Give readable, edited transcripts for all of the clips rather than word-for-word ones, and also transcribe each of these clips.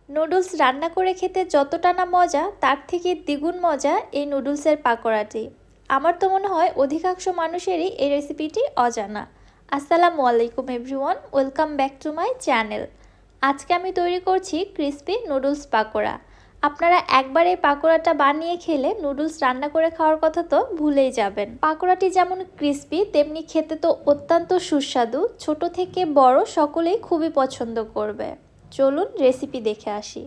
Noodles রান্না করে খেতে যতটা না মজা তার থেকে দ্বিগুণ মজা এই নুডলসের পাকোড়াটি। আমার তো মনে হয় অধিকাংশ মানুষেরই এই রেসিপিটি অজানা। আসসালামু আলাইকুম everyone, welcome back to my channel. আজকে আমি তৈরি করছি ক্রিসপি নুডলস পাকোড়া। আপনারা একবার এই পাকোড়াটা বানিয়ে খেলে নুডলস রান্না করে খাওয়ার কথা তো ভুলেই যাবেন। পাকোড়াটি যেমন ক্রিসপি তেমনি খেতে তো অত্যন্ত সুস্বাদু। ছোট থেকে বড় সকলেই খুবই পছন্দ করবে। চলুন রেসিপি দেখে আসি।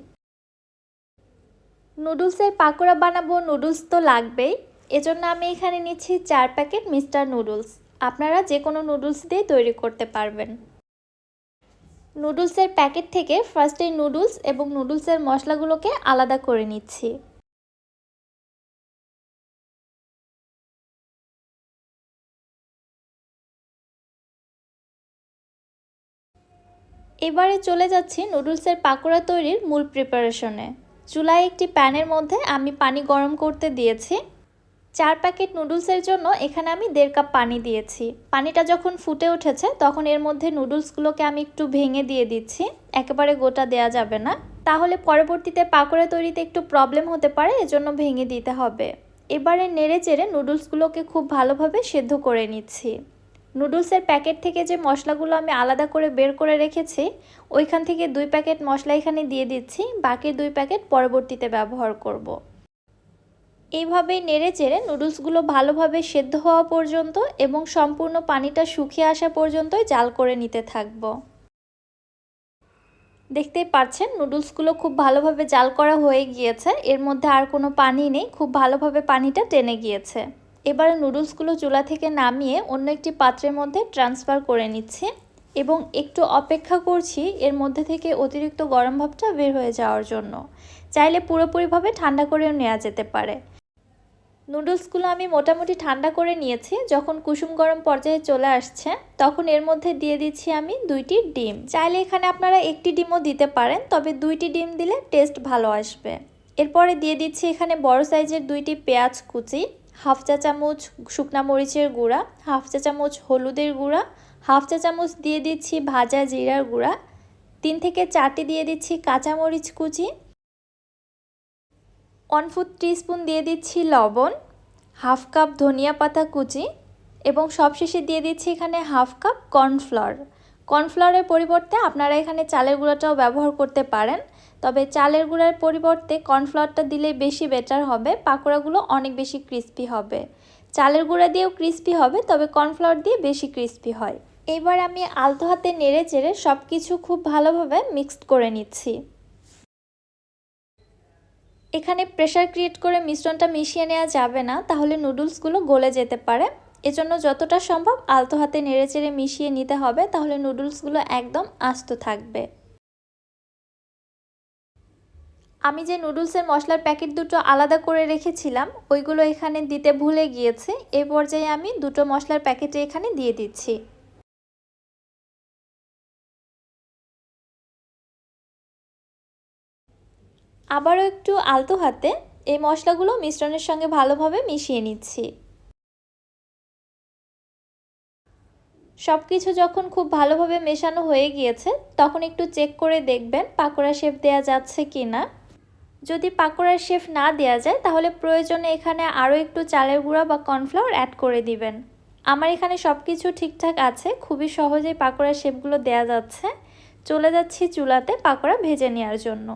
নুডলসের পাকোড়া বানাবো, নুডলস তো লাগবেই। এজন্য আমি এখানে নিচ্ছি 4 প্যাকেট মিস্টার নুডলস। আপনারা যে কোনো নুডলস দিয়ে তৈরি করতে পারবেন। নুডলসের প্যাকেট থেকে ফার্স্টে নুডলস এবং নুডলসের মশলাগুলোকে আলাদা করে নিচ্ছি। এবারে চলে যাচ্ছি নুডলসের পাকোড়া তৈরির মূল প্রিপারেশনে। চুলায় একটি প্যানের মধ্যে আমি পানি গরম করতে দিয়েছি। 4 প্যাকেট নুডলসের জন্য এখানে আমি 1.5 কাপ পানি দিয়েছি। পানিটা যখন ফুটে উঠেছে তখন এর মধ্যে নুডলসগুলোকে আমি একটু ভেঙে দিয়ে দিচ্ছি, একেবারে গোটা দেয়া যাবে না, তাহলে পরবর্তীতে পাকোড়া তৈরিতে একটু প্রবলেম হতে পারে, এজন্য ভেঙে দিতে হবে। এবারে নেড়ে চেড়ে নুডলসগুলোকে খুব ভালোভাবে সেদ্ধ করে নিচ্ছি। নুডলসের প্যাকেট থেকে যে মশলাগুলো আমি আলাদা করে বের করে রেখেছি ওইখান থেকে 2 প্যাকেট মশলা এখানে দিয়ে দিচ্ছি, বাকি 2 প্যাকেট পরবর্তীতে ব্যবহার করব। এইভাবেই নেড়ে চেড়ে নুডলসগুলো ভালোভাবে সেদ্ধ হওয়া পর্যন্ত এবং সম্পূর্ণ পানিটা শুকিয়ে আসা পর্যন্তই জাল করে নিতে থাকব। দেখতেই পাচ্ছেন নুডলসগুলো খুব ভালোভাবে জাল করা হয়ে গিয়েছে, এর মধ্যে আর কোনো পানি নেই, খুব ভালোভাবে পানিটা টেনে গিয়েছে। এবারে নুডলসগুলো চুলা থেকে নামিয়ে অন্য একটি পাত্রের মধ্যে ট্রান্সফার করে নিচ্ছি এবং একটু অপেক্ষা করছি এর মধ্যে থেকে অতিরিক্ত গরম ভাবটা বের হয়ে যাওয়ার জন্য। চাইলে পুরোপুরিভাবে ঠান্ডা করেও নেওয়া যেতে পারে। নুডলসগুলো আমি মোটামুটি ঠান্ডা করে নিয়েছি। যখন কুসুম গরম পর্যায়ে চলে আসছে তখন এর মধ্যে দিয়ে দিচ্ছি আমি 2টি ডিম। চাইলে এখানে আপনারা একটি ডিমও দিতে পারেন, তবে 2টি ডিম দিলে টেস্ট ভালো আসবে। এরপরে দিয়ে দিচ্ছি এখানে বড় সাইজের 2টি পেঁয়াজ কুচি, হাফ চা চামচ শুকনা মরিচের গুঁড়া, হাফ চা চামচ হলুদের গুঁড়া, হাফ চা চামচ দিয়ে দিচ্ছি ভাজা জিরার গুঁড়া, 3 থেকে 4টি দিয়ে দিচ্ছি কাঁচামরিচ কুচি, 1/4 টিস্পুন দিয়ে দিচ্ছি লবণ, হাফ কাপ ধনিয়া পাতা কুচি এবং সবশেষে দিয়ে দিচ্ছি এখানে হাফ কাপ কর্নফ্লাওয়ার। কর্নফ্লাওয়ারের পরিবর্তে আপনারা এখানে চালের গুঁড়াটাও ব্যবহার করতে পারেন, তবে চালের গুঁড়ার পরিবর্তে কর্নফ্লাওয়ারটা দিলে বেশি বেটার হবে, পাকোড়াগুলো অনেক বেশি ক্রিস্পি হবে। চালের গুঁড়া দিয়েও ক্রিস্পি হবে, তবে কর্নফ্লাওয়ার দিয়ে বেশি ক্রিস্পি হয়। এবার আমি আলতো হাতে নেড়ে চেড়ে সব কিছু খুব ভালোভাবে মিক্সড করে নিচ্ছি। এখানে প্রেসার ক্রিয়েট করে মিশ্রণটা মিশিয়ে নেওয়া যাবে না, তাহলে নুডলসগুলো গলে যেতে পারে। এজন্য যতটা সম্ভব আলতো হাতে নেড়েচেড়ে মিশিয়ে নিতে হবে, তাহলে নুডলসগুলো একদম আস্ত থাকবে। আমি যে নুডলসের মশলার প্যাকেট দুটো আলাদা করে রেখেছিলাম ওইগুলো এখানে দিতে ভুলে গিয়েছি। এই পর্যায়ে আমি দুটো মশলার প্যাকেটে এখানে দিয়ে দিচ্ছি। আবারও একটু আলতো হাতে এই মশলাগুলো মিশ্রণের সঙ্গে ভালোভাবে মিশিয়ে নিচ্ছি। সব কিছু যখন খুব ভালোভাবে মেশানো হয়ে গিয়েছে তখন একটু চেক করে দেখবেন পাকোড়া শেপ দেওয়া যাচ্ছে কি না। যদি পাকোড়ার শেপ না দেওয়া যায় তাহলে প্রয়োজনে এখানে আরও একটু চালের গুঁড়া বা কর্নফ্লাওয়ার অ্যাড করে দিবেন। আমার এখানে সব কিছু ঠিকঠাক আছে, খুবই সহজেই পাকোড়ার শেপগুলো দেওয়া যাচ্ছে। চলে যাচ্ছি চুলাতে পাকোড়া ভেজে নেওয়ার জন্য।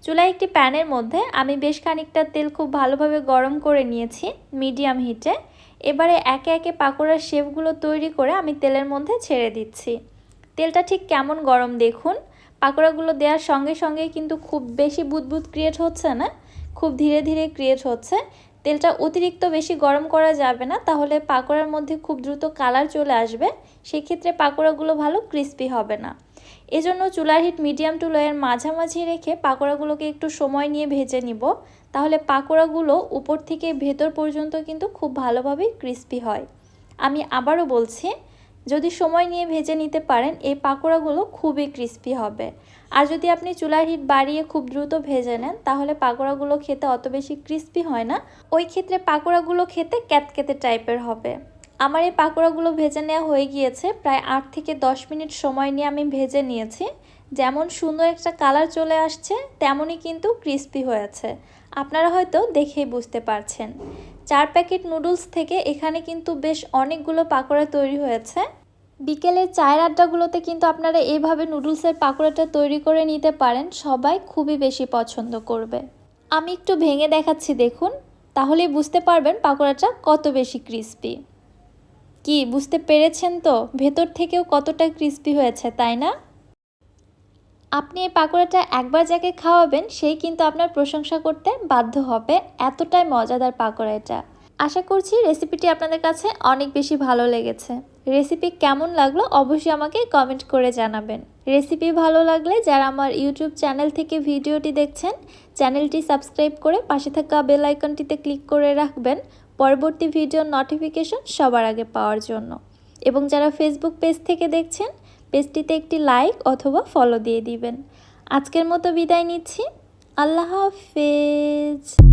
চুলায় একটি প্যানের মধ্যে আমি বেশ খানিকটা তেল খুব ভালোভাবে গরম করে নিয়েছি মিডিয়াম হিটে। এবারে একে একে পাকোড়ার শেপগুলো তৈরি করে আমি তেলের মধ্যে ছেড়ে দিচ্ছি। তেলটা ঠিক কেমন গরম দেখুন। পাকোড়াগুলো দেওয়ার সঙ্গে সঙ্গে কিন্তু খুব বেশি বুদবুদ ক্রিয়েট হচ্ছে না, খুব ধীরে ধীরে ক্রিয়েট হচ্ছে। তেলটা অতিরিক্ত বেশি গরম করা যাবে না, তাহলে পাকোড়ার মধ্যে খুব দ্রুত কালার চলে আসবে, সেক্ষেত্রে পাকোড়াগুলো ভালো ক্রিস্পি হবে না। এজন্য চুলার হিট মিডিয়াম টু লোয়ের মাঝামাঝি রেখে পাকোড়াগুলোকে একটু সময় নিয়ে ভেজে নিব, তাহলে পাকোড়াগুলো উপর থেকে ভেতর পর্যন্ত কিন্তু খুব ভালোভাবেই ক্রিস্পি হয়। আমি আবারও বলছি, যদি সময় নিয়ে ভেজে নিতে পারেন এই পাকোড়াগুলো খুবই ক্রিস্পি হবে। আর যদি আপনি চুলার হিট বাড়িয়ে খুব দ্রুত ভেজে নেন তাহলে পাকোড়াগুলো খেতে অত বেশি ক্রিস্পি হয় না, ওই ক্ষেত্রে পাকোড়াগুলো খেতে ক্যাতক্যাতে টাইপের হবে। আমার এই পাকোড়াগুলো ভেজে নেওয়া হয়ে গিয়েছে, প্রায় 8 থেকে 10 মিনিট সময় নিয়ে আমি ভেজে নিয়েছি। যেমন সুন্দর একটা কালার চলে আসছে তেমনই কিন্তু ক্রিস্পি হয়েছে। আপনারা হয়তো দেখেই বুঝতে পারছেন। 4 প্যাকেট নুডলস থেকে এখানে কিন্তু বেশ অনেকগুলো পাকোড়া তৈরি হয়েছে। বিকেলের চায়ের আড্ডাগুলোতে কিন্তু আপনারা এইভাবে নুডলসের পাকোড়াটা তৈরি করে নিতে পারেন, সবাই খুবই বেশি পছন্দ করবে। আমি একটু ভেঙে দেখাচ্ছি দেখুন, তাহলেই বুঝতে পারবেন পাকোড়াটা কত বেশি ক্রিস্পি। কি বুঝতে পেরেছেন তো ভেতর থেকেও কতটা ক্রিস্পি হয়েছে, তাই না? আপনি এই পাকোড়াটা একবার যাকে খাওয়াবেন সেই কিন্তু আপনার প্রশংসা করতে বাধ্য হবে, এতটাই মজাদার পাকোড়া এটা। আশা করছি রেসিপিটি আপনাদের কাছে অনেক বেশি ভালো লেগেছে। রেসিপি কেমন লাগলো অবশ্যই আমাকে কমেন্ট করে জানাবেন। রেসিপি ভালো লাগলে যারা আমার ইউটিউব চ্যানেল থেকে ভিডিওটি দেখছেন, চ্যানেলটি সাবস্ক্রাইব করে পাশে থাকা বেল আইকনটিতে ক্লিক করে রাখবেন পরবর্তী ভিডিওর নোটিফিকেশন সবার আগে পাওয়ার জন্য। এবং যারা ফেসবুক পেজ থেকে দেখছেন, পেজটিতে একটি লাইক অথবা ফলো দিয়ে দিবেন। আজকের মতো বিদায় নিচ্ছি। আল্লাহ হাফেজ।